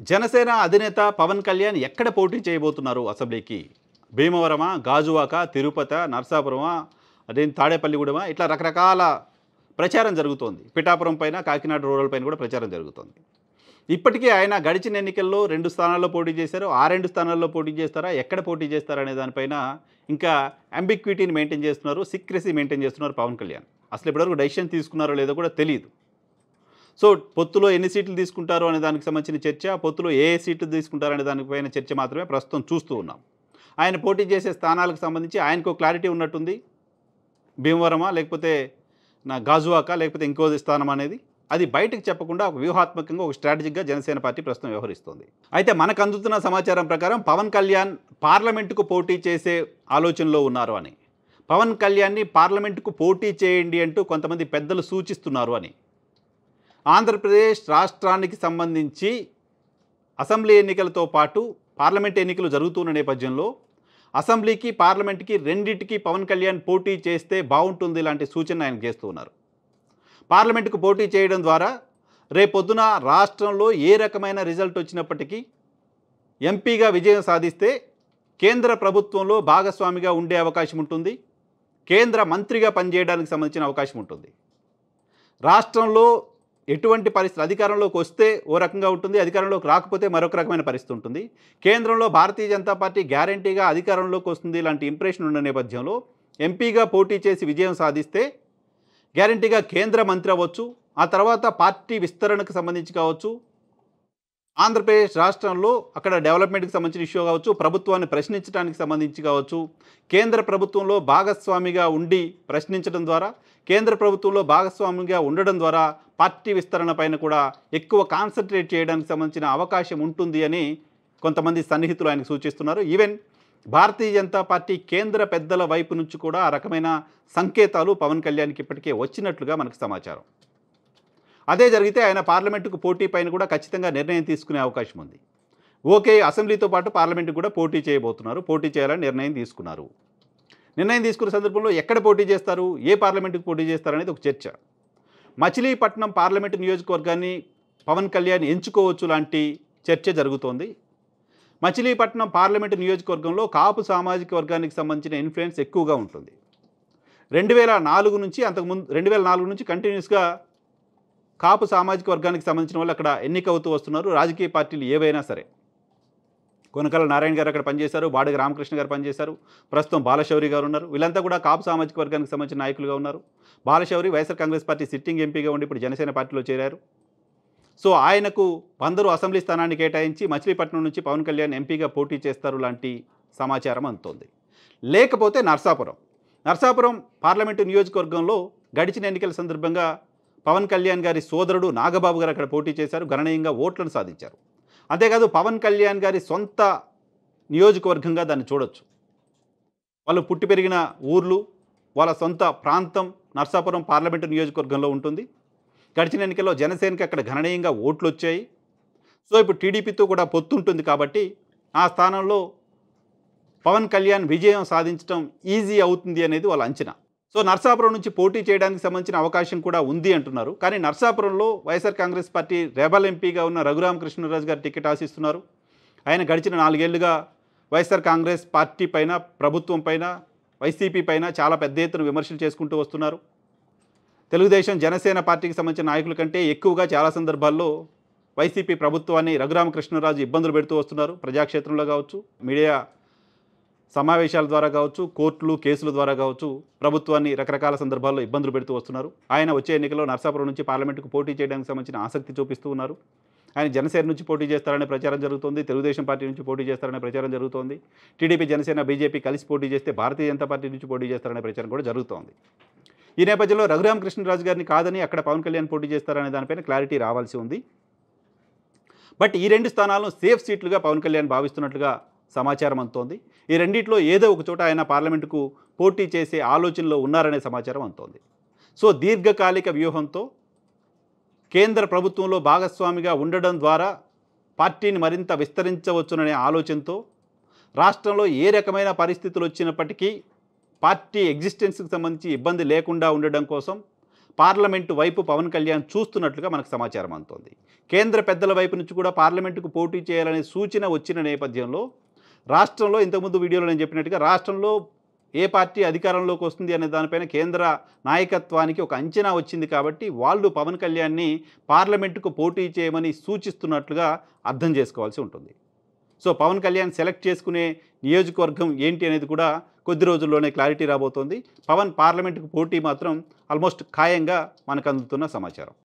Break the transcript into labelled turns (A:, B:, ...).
A: జనసేన అధినేత పవన్ కళ్యాణ్ ఎక్కడ పోటీ చేయబోతున్నారు అసెంబ్లీకి? భీమవరమా, గాజువాక, తిరుపత, నర్సాపురమా, తాడేపల్లిగూడెమా, ఇట్లా రకరకాల ప్రచారం జరుగుతోంది. పిఠాపురం పైన, కాకినాడ రూరల్ పైన కూడా ప్రచారం జరుగుతోంది. ఇప్పటికే ఆయన గడిచిన ఎన్నికల్లో 2 స్థానాల్లో పోటీ చేశారు. ఆ 2 స్థానాల్లో పోటీ చేస్తారా, ఎక్కడ పోటీ చేస్తారనే దానిపైన ఇంకా అంబిక్విటీని మెయింటైన్ చేస్తున్నారు, సీక్రెసీ మెయింటైన్ చేస్తున్నారు పవన్ కళ్యాణ్. అసలు ఇప్పటివరకు డెసిషన్ తీసుకున్నారో లేదో కూడా తెలియదు. సో పొత్తులో ఎన్ని సీట్లు తీసుకుంటారో అనే దానికి సంబంధించిన చర్చ, పొత్తులో ఏ సీట్లు తీసుకుంటారనే దానిపైన చర్చ మాత్రమే ప్రస్తుతం చూస్తూ ఉన్నాం. ఆయన పోటీ చేసే స్థానాలకు సంబంధించి ఆయనకు క్లారిటీ ఉన్నట్టుంది. భీమవరమా, లేకపోతే గాజువాక, లేకపోతే ఇంకో స్థానం అనేది అది బయటకు చెప్పకుండా ఒక వ్యూహాత్మకంగా, ఒక స్ట్రాటజిక్గా జనసేన పార్టీ ప్రస్తుతం వ్యవహరిస్తుంది. అయితే మనకు అందుతున్న సమాచారం ప్రకారం పవన్ కళ్యాణ్ పార్లమెంటుకు పోటీ చేసే ఆలోచనలో ఉన్నారు అని, పవన్ కళ్యాణ్ని పార్లమెంటుకు పోటీ చేయండి అంటూ కొంతమంది పెద్దలు సూచిస్తున్నారు అని. ఆంధ్రప్రదేశ్ రాష్ట్రానికి సంబంధించి అసెంబ్లీ ఎన్నికలతో పాటు పార్లమెంట్ ఎన్నికలు జరుగుతున్న నేపథ్యంలో అసెంబ్లీకి, పార్లమెంట్కి రెండింటికి పవన్ కళ్యాణ్ పోటీ చేస్తే బాగుంటుంది ఇలాంటి సూచన ఆయన చేస్తూ ఉన్నారు. పార్లమెంటుకు పోటీ చేయడం ద్వారా రేపొద్దున రాష్ట్రంలో ఏ రకమైన రిజల్ట్ వచ్చినప్పటికీ ఎంపీగా విజయం సాధిస్తే కేంద్ర ప్రభుత్వంలో భాగస్వామిగా ఉండే అవకాశం ఉంటుంది, కేంద్ర మంత్రిగా పనిచేయడానికి సంబంధించిన అవకాశం ఉంటుంది. రాష్ట్రంలో ఎటువంటి పరిస్థితి, అధికారంలోకి వస్తే ఓ రకంగా ఉంటుంది, అధికారంలోకి రాకపోతే మరొక రకమైన పరిస్థితి ఉంటుంది. కేంద్రంలో భారతీయ జనతా పార్టీ గ్యారంటీగా అధికారంలోకి వస్తుంది ఇలాంటి ఇంప్రెషన్ ఉన్న నేపథ్యంలో ఎంపీగా పోటీ చేసి విజయం సాధిస్తే గ్యారంటీగా కేంద్ర మంత్రి అవ్వచ్చు. ఆ తర్వాత పార్టీ విస్తరణకు సంబంధించి కావచ్చు, ఆంధ్రప్రదేశ్ రాష్ట్రంలో అక్కడ డెవలప్మెంట్కి సంబంధించిన ఇష్యూ కావచ్చు, ప్రభుత్వాన్ని ప్రశ్నించడానికి సంబంధించి కావచ్చు, కేంద్ర ప్రభుత్వంలో భాగస్వామిగా ఉండి ప్రశ్నించడం ద్వారా, కేంద్ర ప్రభుత్వంలో భాగస్వామిగా ఉండడం ద్వారా పార్టీ విస్తరణ పైన కూడా ఎక్కువ కాన్సన్ట్రేట్ చేయడానికి సంబంధించిన అవకాశం ఉంటుంది అని కొంతమంది సన్నిహితులు ఆయనకు సూచిస్తున్నారు. ఈవెన్ భారతీయ జనతా పార్టీ కేంద్ర పెద్దల వైపు నుంచి కూడా ఆ రకమైన సంకేతాలు పవన్ కళ్యాణ్కి ఇప్పటికే వచ్చినట్లుగా మనకు సమాచారం. అదే జరిగితే ఆయన పార్లమెంటుకు పోటీ పైన కూడా ఖచ్చితంగా నిర్ణయం తీసుకునే అవకాశం ఉంది. ఓకే, అసెంబ్లీతో పాటు పార్లమెంటుకు కూడా పోటీ చేయబోతున్నారు, పోటీ చేయాలని నిర్ణయం తీసుకున్నారు. నిర్ణయం తీసుకున్న సందర్భంలో ఎక్కడ పోటీ చేస్తారు, ఏ పార్లమెంటుకు పోటీ చేస్తారనేది ఒక చర్చ. మచిలీపట్నం పార్లమెంటు నియోజకవర్గాన్ని పవన్ కళ్యాణ్ ఎంచుకోవచ్చు లాంటి చర్చ జరుగుతోంది. మచిలీపట్నం పార్లమెంటు నియోజకవర్గంలో కాపు సామాజిక వర్గానికి సంబంధించిన ఇన్ఫ్లుయెన్స్ ఎక్కువగా ఉంటుంది. 2004 నుంచి అంతకుముందు 2004 నుంచి కంటిన్యూస్గా కాపు సామాజిక వర్గానికి సంబంధించిన వాళ్ళు అక్కడ ఎన్నికవుతూ వస్తున్నారు. రాజకీయ పార్టీలు ఏవైనా సరే, కొనకల నారాయణ గారు అక్కడ పనిచేశారు, బాడగ రామకృష్ణ గారు పనిచేశారు, ప్రస్తుతం బాలశౌరి గారు ఉన్నారు. వీళ్ళంతా కూడా కాపు సామాజిక వర్గానికి సంబంధించిన నాయకులుగా ఉన్నారు. బాలశౌరి వైఎస్ఆర్ కాంగ్రెస్ పార్టీ సిట్టింగ్ ఎంపీగా ఉండి ఇప్పుడు జనసేన పార్టీలో చేరారు. సో ఆయనకు 100 అసెంబ్లీ స్థానాన్ని కేటాయించి మచిలీపట్నం నుంచి పవన్ కళ్యాణ్ ఎంపీగా పోటీ చేస్తారు లాంటి సమాచారం అందుతోంది. లేకపోతే నర్సాపురం పార్లమెంటు నియోజకవర్గంలో గడిచిన ఎన్నికల సందర్భంగా పవన్ కళ్యాణ్ గారి సోదరుడు నాగబాబు గారు అక్కడ పోటీ చేశారు, గణనీయంగా ఓట్లను సాధించారు. అంతేకాదు పవన్ కళ్యాణ్ గారి సొంత నియోజకవర్గంగా దాన్ని చూడొచ్చు. వాళ్ళు పుట్టి పెరిగిన ఊర్లు, వాళ్ళ సొంత ప్రాంతం నర్సాపురం పార్లమెంటు నియోజకవర్గంలో ఉంటుంది. గడిచిన ఎన్నికల్లో జనసేనకి అక్కడ గణనీయంగా ఓట్లు వచ్చాయి. సో ఇప్పుడు టీడీపీతో కూడా పొత్తు ఉంటుంది కాబట్టి ఆ స్థానంలో పవన్ కళ్యాణ్ విజయం సాధించడం ఈజీ అవుతుంది అనేది వాళ్ళ అంచనా. సో నర్సాపురం నుంచి పోటీ చేయడానికి సంబంధించిన అవకాశం కూడా ఉంది అంటున్నారు. కానీ నర్సాపురంలో వైఎస్ఆర్ కాంగ్రెస్ పార్టీ రెబల్ ఎంపీగా ఉన్న రఘురామకృష్ణరాజు గారు టికెట్ ఆశిస్తున్నారు. ఆయన గడిచిన 4 ఏళ్లుగా వైఎస్ఆర్ కాంగ్రెస్ పార్టీ పైన, ప్రభుత్వం పైన, వైసీపీ పైన చాలా పెద్ద ఎత్తున విమర్శలు చేసుకుంటూ వస్తున్నారు. తెలుగుదేశం, జనసేన పార్టీకి సంబంధించిన నాయకుల కంటే ఎక్కువగా చాలా సందర్భాల్లో వైసీపీ ప్రభుత్వాన్ని రఘురామకృష్ణరాజు ఇబ్బందులు పెడుతూ వస్తున్నారు. ప్రజాక్షేత్రంలో కావచ్చు, మీడియా సమావేశాల ద్వారా కావచ్చు, కోర్టులు కేసుల ద్వారా కావచ్చు, ప్రభుత్వాన్ని రకరకాల సందర్భాల్లో ఇబ్బందులు పెడుతూ వస్తున్నారు. ఆయన వచ్చే ఎన్నికల్లో నర్సాపురం నుంచి పార్లమెంటుకు పోటీ చేయడానికి సంబంధించిన ఆసక్తి చూపిస్తూ ఉన్నారు. ఆయన జనసేన నుంచి పోటీ చేస్తారనే ప్రచారం జరుగుతోంది, తెలుగుదేశం పార్టీ నుంచి పోటీ చేస్తారనే ప్రచారం జరుగుతోంది. టీడీపీ, జనసేన, బీజేపీ కలిసి పోటీ చేస్తే భారతీయ జనతా పార్టీ నుంచి పోటీ చేస్తారనే ప్రచారం కూడా జరుగుతోంది. ఈ నేపథ్యంలో రఘురామకృష్ణరాజు గారిని కాదని అక్కడ పవన్ కళ్యాణ్ పోటీ చేస్తారనే దానిపైన క్లారిటీ రావాల్సి ఉంది. బట్ ఈ 2 స్థానాలను సేఫ్ సీట్లుగా పవన్ కళ్యాణ్ భావిస్తున్నట్లుగా సమాచారం అందుతోంది. ఈ రెండిట్లో ఏదో ఒక చోట ఆయన పార్లమెంటుకు పోటీ చేసే ఆలోచనలో ఉన్నారనే సమాచారం అందుతోంది. సో దీర్ఘకాలిక వ్యూహంతో కేంద్ర ప్రభుత్వంలో భాగస్వామిగా ఉండడం ద్వారా పార్టీని మరింత విస్తరించవచ్చుననే ఆలోచనతో రాష్ట్రంలో ఏ రకమైన పరిస్థితులు వచ్చినప్పటికీ పార్టీ ఎగ్జిస్టెన్స్కి సంబంధించి ఇబ్బంది లేకుండా ఉండడం కోసం పార్లమెంటు వైపు పవన్ కళ్యాణ్ చూస్తున్నట్లుగా మనకు సమాచారం అందుతోంది. కేంద్ర పెద్దల వైపు నుంచి కూడా పార్లమెంటుకు పోటీ చేయాలనే సూచన వచ్చిన నేపథ్యంలో రాష్ట్రంలో ఇంతకుముందు వీడియోలో నేను చెప్పినట్టుగా రాష్ట్రంలో ఏ పార్టీ అధికారంలోకి వస్తుంది అనే దానిపైన కేంద్ర నాయకత్వానికి ఒక అంచనా వచ్చింది కాబట్టి వాళ్ళు పవన్ కళ్యాణ్ని పార్లమెంటుకు పోటీ చేయమని సూచిస్తున్నట్లుగా అర్థం చేసుకోవాల్సి ఉంటుంది. సో పవన్ కళ్యాణ్ సెలెక్ట్ చేసుకునే నియోజకవర్గం ఏంటి అనేది కూడా కొద్ది రోజుల్లోనే క్లారిటీ రాబోతోంది. పవన్ పార్లమెంటుకు పోటీ మాత్రం ఆల్మోస్ట్ ఖాయంగా మనకు అందుతున్న సమాచారం.